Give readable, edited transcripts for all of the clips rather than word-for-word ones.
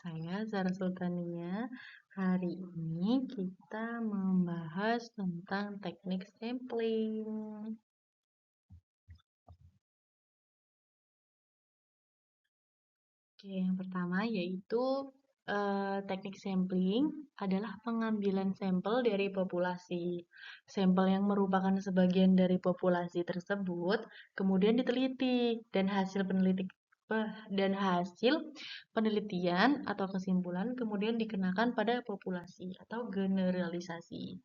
saya Zara Sultania. Hari ini kita membahas tentang teknik sampling. Oke, yang pertama yaitu teknik sampling adalah pengambilan sampel dari populasi. Sampel yang merupakan sebagian dari populasi tersebut kemudian diteliti dan hasil penelitian atau kesimpulan kemudian dikenakan pada populasi atau generalisasi.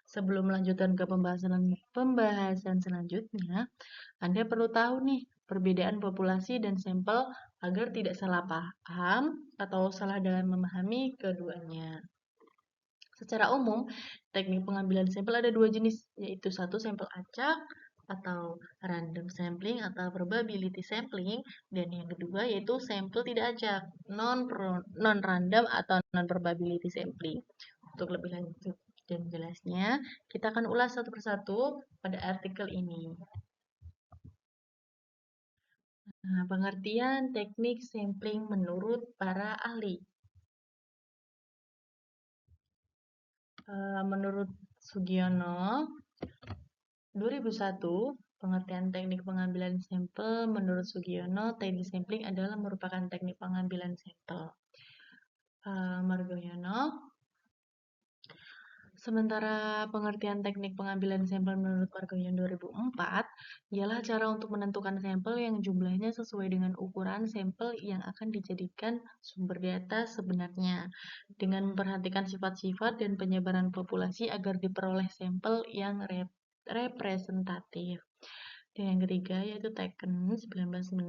Sebelum melanjutkan ke pembahasan selanjutnya, Anda perlu tahu nih perbedaan populasi dan sampel agar tidak salah paham atau salah dalam memahami keduanya. Secara umum, teknik pengambilan sampel ada dua jenis, yaitu satu sampel acak atau random sampling atau probability sampling, dan yang kedua yaitu sampel tidak acak, non-random atau non-probability sampling. Untuk lebih lanjut dan jelasnya, kita akan ulas satu persatu pada artikel ini. Nah, pengertian teknik sampling menurut para ahli. Menurut Sugiono, 2001, pengertian teknik pengambilan sampel menurut Sugiono, teknik sampling adalah merupakan teknik pengambilan sampel. Margoyono, sementara pengertian teknik pengambilan sampel menurut Margoyono 2004 ialah cara untuk menentukan sampel yang jumlahnya sesuai dengan ukuran sampel yang akan dijadikan sumber data sebenarnya, dengan memperhatikan sifat-sifat dan penyebaran populasi agar diperoleh sampel yang representatif. Dan yang ketiga yaitu Taken 1965.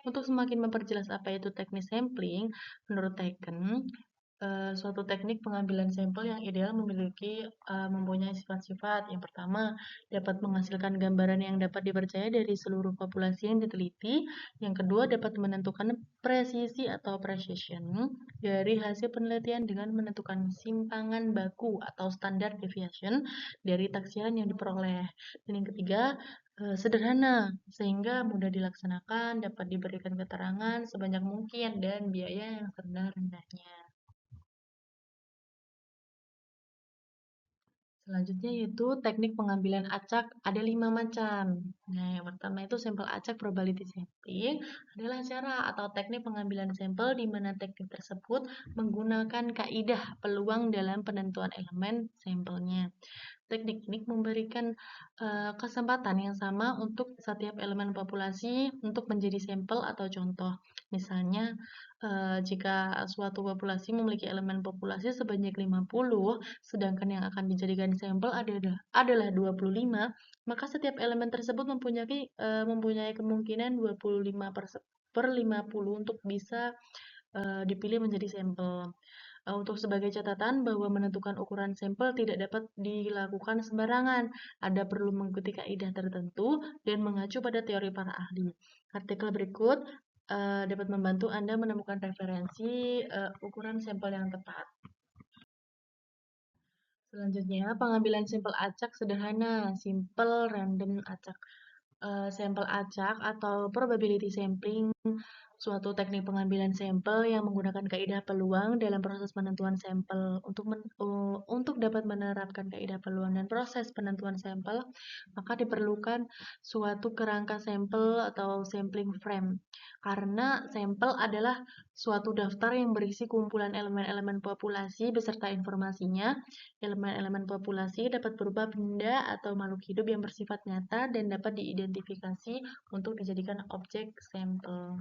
Untuk semakin memperjelas apa itu teknik sampling, menurut Taken, suatu teknik pengambilan sampel yang ideal mempunyai sifat-sifat. Yang pertama, dapat menghasilkan gambaran yang dapat dipercaya dari seluruh populasi yang diteliti. Yang kedua, dapat menentukan presisi atau precision dari hasil penelitian dengan menentukan simpangan baku atau standar deviation dari taksiran yang diperoleh. Dan yang ketiga, sederhana, sehingga mudah dilaksanakan, dapat diberikan keterangan sebanyak mungkin, dan biaya yang rendah-rendahnya. Selanjutnya yaitu teknik pengambilan acak ada 5 macam. Nah, yang pertama itu sampel acak probability sampling adalah cara atau teknik pengambilan sampel di mana teknik tersebut menggunakan kaidah peluang dalam penentuan elemen sampelnya. Teknik ini memberikan kesempatan yang sama untuk setiap elemen populasi untuk menjadi sampel atau contoh. Misalnya, jika suatu populasi memiliki elemen populasi sebanyak 50, sedangkan yang akan dijadikan sampel adalah 25, maka setiap elemen tersebut mempunyai kemungkinan 25 per 50 untuk bisa dipilih menjadi sampel. Untuk sebagai catatan bahwa menentukan ukuran sampel tidak dapat dilakukan sembarangan. Ada perlu mengikuti kaidah tertentu dan mengacu pada teori para ahli. Artikel berikut dapat membantu Anda menemukan referensi ukuran sampel yang tepat. Selanjutnya, pengambilan sampel acak sederhana, simple random acak. Sampel acak atau probability sampling suatu teknik pengambilan sampel yang menggunakan kaidah peluang dalam proses penentuan sampel. Untuk dapat menerapkan kaidah peluang dan proses penentuan sampel, maka diperlukan suatu kerangka sampel atau sampling frame. Karena sampel adalah suatu daftar yang berisi kumpulan elemen-elemen populasi beserta informasinya. Elemen-elemen populasi dapat berupa benda atau makhluk hidup yang bersifat nyata dan dapat diidentifikasi untuk dijadikan objek sampel.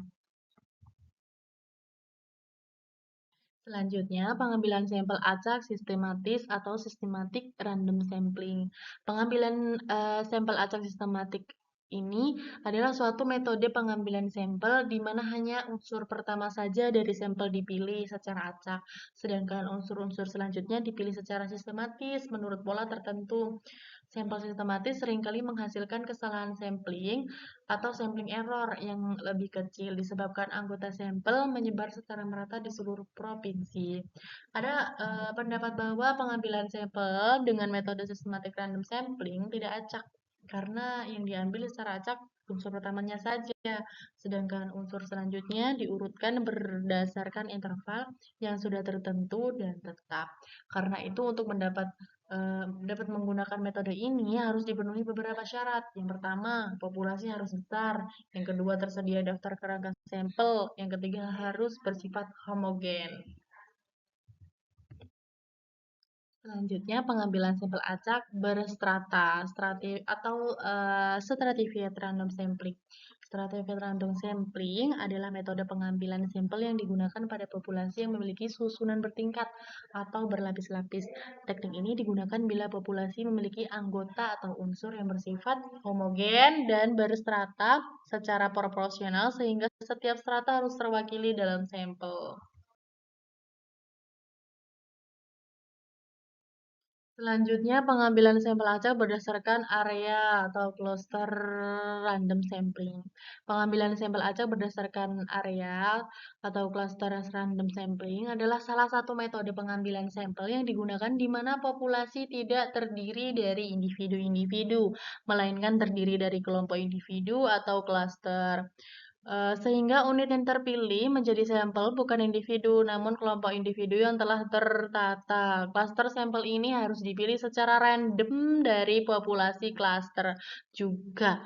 Selanjutnya, pengambilan sampel acak sistematis atau systematic random sampling. Pengambilan sampel acak sistematik ini adalah suatu metode pengambilan sampel di mana hanya unsur pertama saja dari sampel dipilih secara acak, sedangkan unsur-unsur selanjutnya dipilih secara sistematis menurut pola tertentu. Sampel sistematis seringkali menghasilkan kesalahan sampling atau sampling error yang lebih kecil disebabkan anggota sampel menyebar secara merata di seluruh provinsi. Ada pendapat bahwa pengambilan sampel dengan metode systematic random sampling tidak acak karena yang diambil secara acak unsur pertamanya saja, sedangkan unsur selanjutnya diurutkan berdasarkan interval yang sudah tertentu dan tetap. Karena itu untuk dapat menggunakan metode ini harus dipenuhi beberapa syarat. Yang pertama, populasi harus besar. Yang kedua, tersedia daftar kerangka sampel. Yang ketiga, harus bersifat homogen. Selanjutnya, pengambilan sampel acak berstrata, stratified random sampling. Stratified random sampling adalah metode pengambilan sampel yang digunakan pada populasi yang memiliki susunan bertingkat atau berlapis-lapis. Teknik ini digunakan bila populasi memiliki anggota atau unsur yang bersifat homogen dan berstrata secara proporsional sehingga setiap strata harus terwakili dalam sampel. Selanjutnya, pengambilan sampel acak berdasarkan area atau cluster random sampling. Pengambilan sampel acak berdasarkan area atau cluster random sampling adalah salah satu metode pengambilan sampel yang digunakan di mana populasi tidak terdiri dari individu-individu, melainkan terdiri dari kelompok individu atau cluster. Sehingga unit yang terpilih menjadi sampel bukan individu, namun kelompok individu yang telah tertata. Klaster sampel ini harus dipilih secara random dari populasi klaster juga.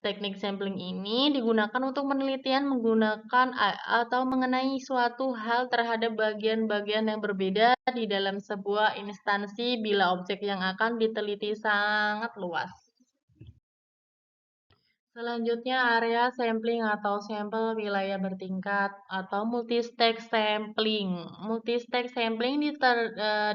Teknik sampling ini digunakan untuk penelitian menggunakan atau mengenai suatu hal terhadap bagian-bagian yang berbeda di dalam sebuah instansi bila objek yang akan diteliti sangat luas. Selanjutnya area sampling atau sampel wilayah bertingkat atau multistage sampling. Multistage sampling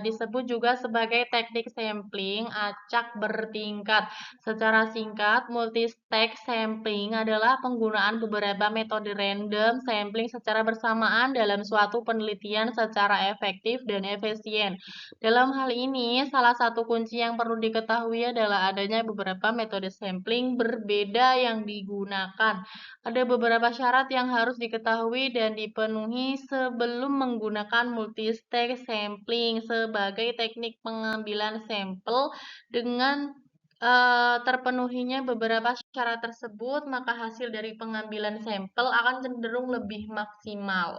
disebut juga sebagai teknik sampling acak bertingkat. Secara singkat, multistage sampling adalah penggunaan beberapa metode random sampling secara bersamaan dalam suatu penelitian secara efektif dan efisien. Dalam hal ini, salah satu kunci yang perlu diketahui adalah adanya beberapa metode sampling berbeda yang digunakan. Ada beberapa syarat yang harus diketahui dan dipenuhi sebelum menggunakan multistage sampling sebagai teknik pengambilan sampel. Dengan terpenuhinya beberapa syarat tersebut, maka hasil dari pengambilan sampel akan cenderung lebih maksimal.